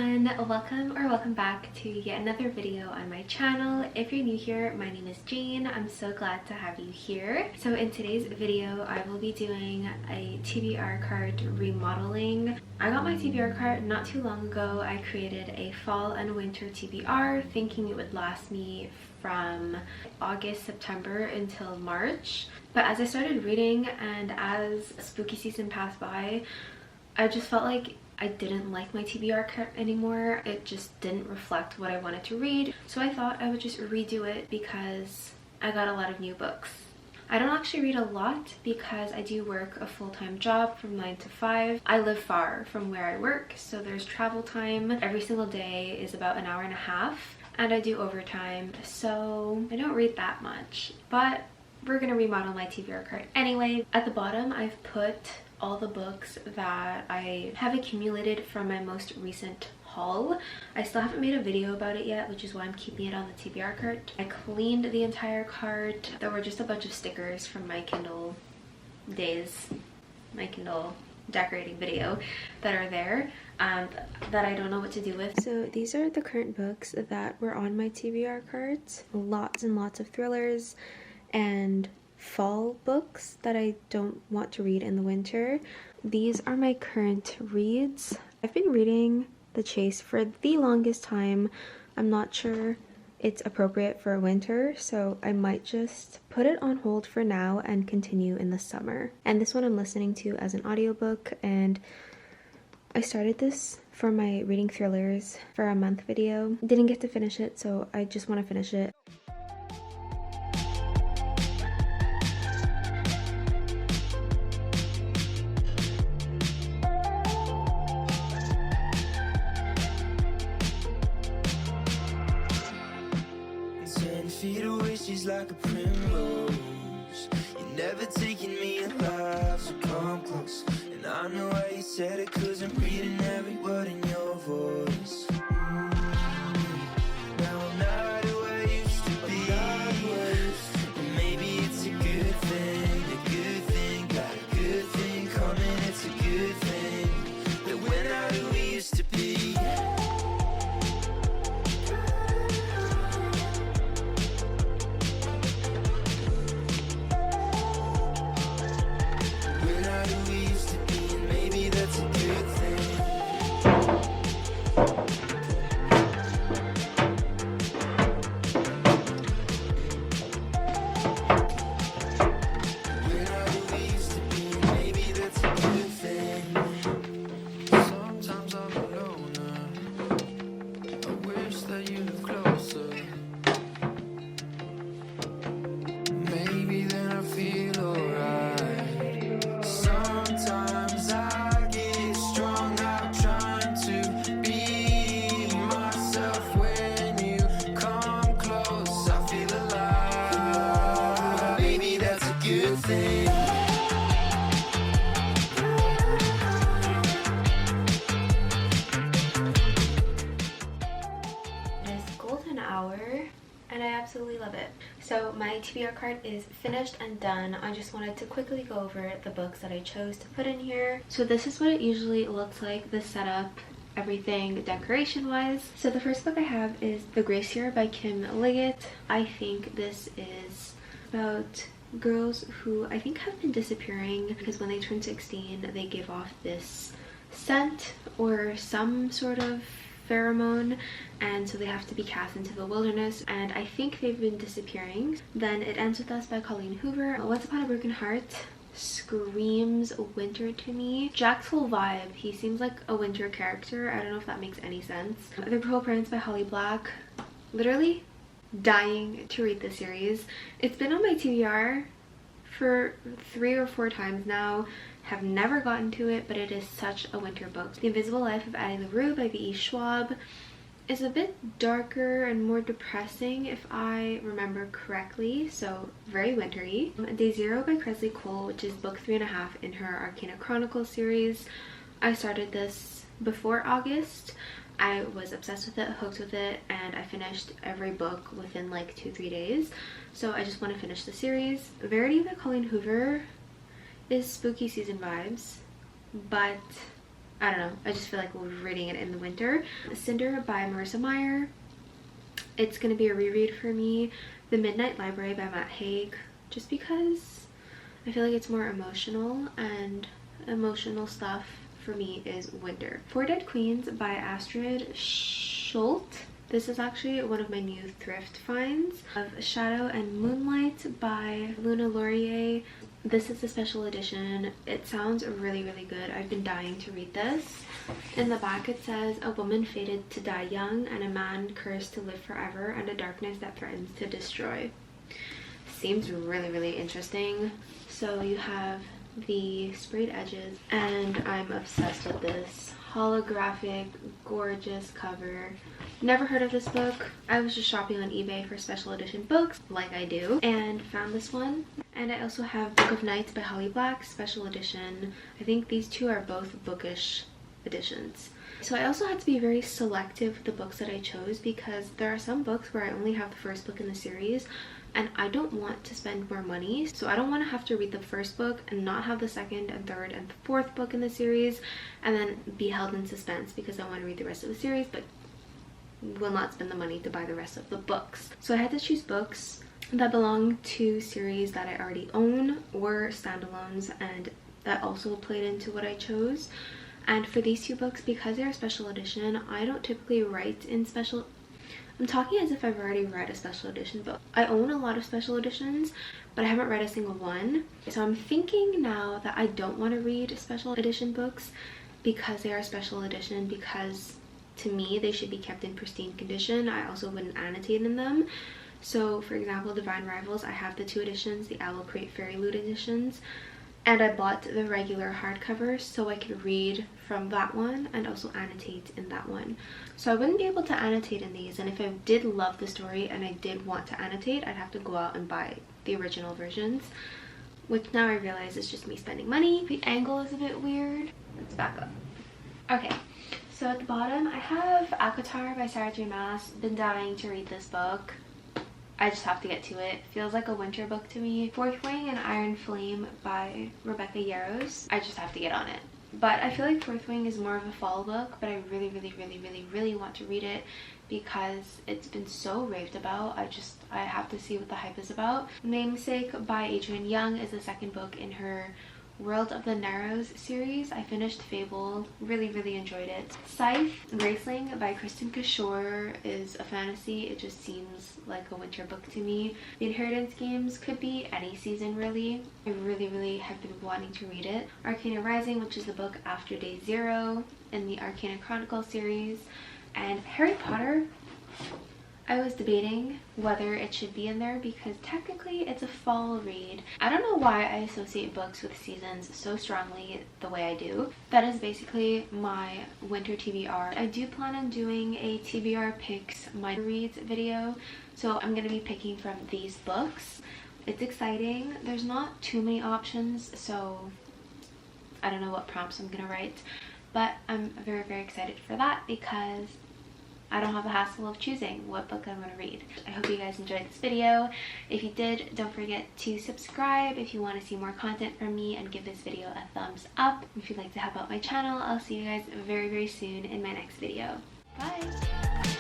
everyone, welcome back to yet another video on my channel. If you're new here, my name is Jane. I'm so glad to have you here. So in today's video, I will be doing a TBR cart remodeling. I got my TBR cart not too long ago. I created a fall and winter TBR thinking it would last me from August, September until March. But as I started reading and as spooky season passed by, I just felt like I didn't like my TBR cart anymore. It just didn't reflect what I wanted to read. So I thought I would just redo it because I got a lot of new books. I don't actually read a lot because I do work a full-time job from 9 to 5. I live far from where I work, so there's travel time. Every single day is about an hour and a half, and I do overtime, so I don't read that much. But we're gonna remodel my TBR cart anyway. At the bottom, I've put all the books that I have accumulated from my most recent haul. I still haven't made a video about it yet, which is why I'm keeping it on the TBR cart. I cleaned the entire cart. There were just a bunch of stickers from my Kindle days, my Kindle decorating video that are there that I don't know what to do with. So these are the current books that were on my TBR cart. Lots and lots of thrillers and fall books that I don't want to read in the winter. These are my current reads. I've been reading The Chase for the longest time. I'm not sure it's appropriate for winter, so I might just put it on hold for now and continue in the summer. And this one I'm listening to as an audiobook, and I started this for my reading thrillers for a month video. Didn't get to finish it, so I just want to finish it. Feet away, she's like a primrose. You're never taking me alive, so come close. And I know why you said it, 'cause I'm reading every word in your voice. Now I'm not who I used to be. And maybe it's a good thing, got a good thing coming, it's a good thing that we're not who we used to be. And I absolutely love it. So my TBR cart is finished and done. I just wanted to quickly go over the books that I chose to put in here. So this is what it usually looks like, the setup, everything decoration wise. So the first book I have is The Gracier by Kim Liggett. I think this is about girls who I think have been disappearing because when they turn 16 they give off this scent or some sort of pheromone, and so they have to be cast into the wilderness, and I think they've been disappearing. Then It Ends With Us by Colleen Hoover. Once Upon a Broken Heart screams winter to me. Jack's whole vibe, he seems like a winter character. I don't know if that makes any sense. The Cruel Prince by Holly Black. Literally dying to read this series. It's been on my TBR for 3 or 4 times now. Have never gotten to it, but it is such a winter book. The Invisible Life of Addie LaRue by V.E. Schwab is a bit darker and more depressing if I remember correctly, so very wintry. Day Zero by Kresley Cole, which is book 3.5 in her Arcana Chronicles series. I started this before August. I was obsessed with it, hooked with it, and I finished every book within like 2-3 days. So I just want to finish the series. Verity by Colleen Hoover is spooky season vibes, but I don't know, I just feel like we're reading it in the winter. Cinder by Marissa Meyer. It's gonna be a reread for me. The Midnight Library by Matt Haig, just because I feel like it's more emotional, and emotional stuff for me is winter. Four Dead Queens by Astrid Schultz. This is actually one of my new thrift finds. Of Shadow and Moonlight by Luna Laurier. This is the special edition. It sounds really, really good. I've been dying to read this. In the back it says, a woman fated to die young and a man cursed to live forever, and a darkness that threatens to destroy. Seems really, really interesting. So you have the sprayed edges, and I'm obsessed with this holographic, gorgeous cover. Never heard of this book. I was just shopping on eBay for special edition books, like I do, and found this one. And I also have Book of Nights by Holly Black, special edition. I think these two are both bookish editions. So I also had to be very selective with the books that I chose, because there are some books where I only have the first book in the series, and I don't want to spend more money. So I don't want to have to read the first book and not have the second and third and fourth book in the series, and then be held in suspense because I want to read the rest of the series but will not spend the money to buy the rest of the books. So I had to choose books that belong to series that I already own or standalones, and that also played into what I chose. And for these two books, because they're a special edition, I don't typically write in special... I'm talking as if I've already read a special edition book. I own a lot of special editions, but I haven't read a single one. So I'm thinking now that I don't want to read special edition books because they are special edition, because to me they should be kept in pristine condition. I also wouldn't annotate in them. So for example, Divine Rivals, I have the 2 editions, the Owl Crate Fairy Loot editions, and I bought the regular hardcover so I could read from that one and also annotate in that one. So I wouldn't be able to annotate in these, and if I did love the story and I did want to annotate, I'd have to go out and buy the original versions, which now I realize is just me spending money. The angle is a bit weird. Let's back up. Okay, so at the bottom I have Akatar by Sarah J Maas. Been dying to read this book. I just have to get to it. Feels like a winter book to me. Fourth Wing and Iron Flame by Rebecca Yarros. I just have to get on it. But I feel like Fourth Wing is more of a fall book, but I really, really, really, really, really want to read it because it's been so raved about. I have to see what the hype is about. Namesake by Adrienne Young is the second book in her World of the Narrows series. I finished Fable, really, really enjoyed it. Scythe Raceling by Kristen Kishore is a fantasy. It just seems like a winter book to me. The Inheritance Games could be any season really. I really, really have been wanting to read it. Arcana Rising, which is the book after Day Zero in the Arcana Chronicle series. And Harry Potter, I was debating whether it should be in there because technically it's a fall read. I don't know why I associate books with seasons so strongly the way I do. That is basically my winter TBR. I do plan on doing a TBR picks my reads video, so I'm going to be picking from these books. It's exciting. There's not too many options, so I don't know what prompts I'm going to write, but I'm very, very excited for that because I don't have the hassle of choosing what book I'm going to read. I hope you guys enjoyed this video. If you did, don't forget to subscribe if you want to see more content from me, and give this video a thumbs up. If you'd like to help out my channel, I'll see you guys very, very soon in my next video. Bye!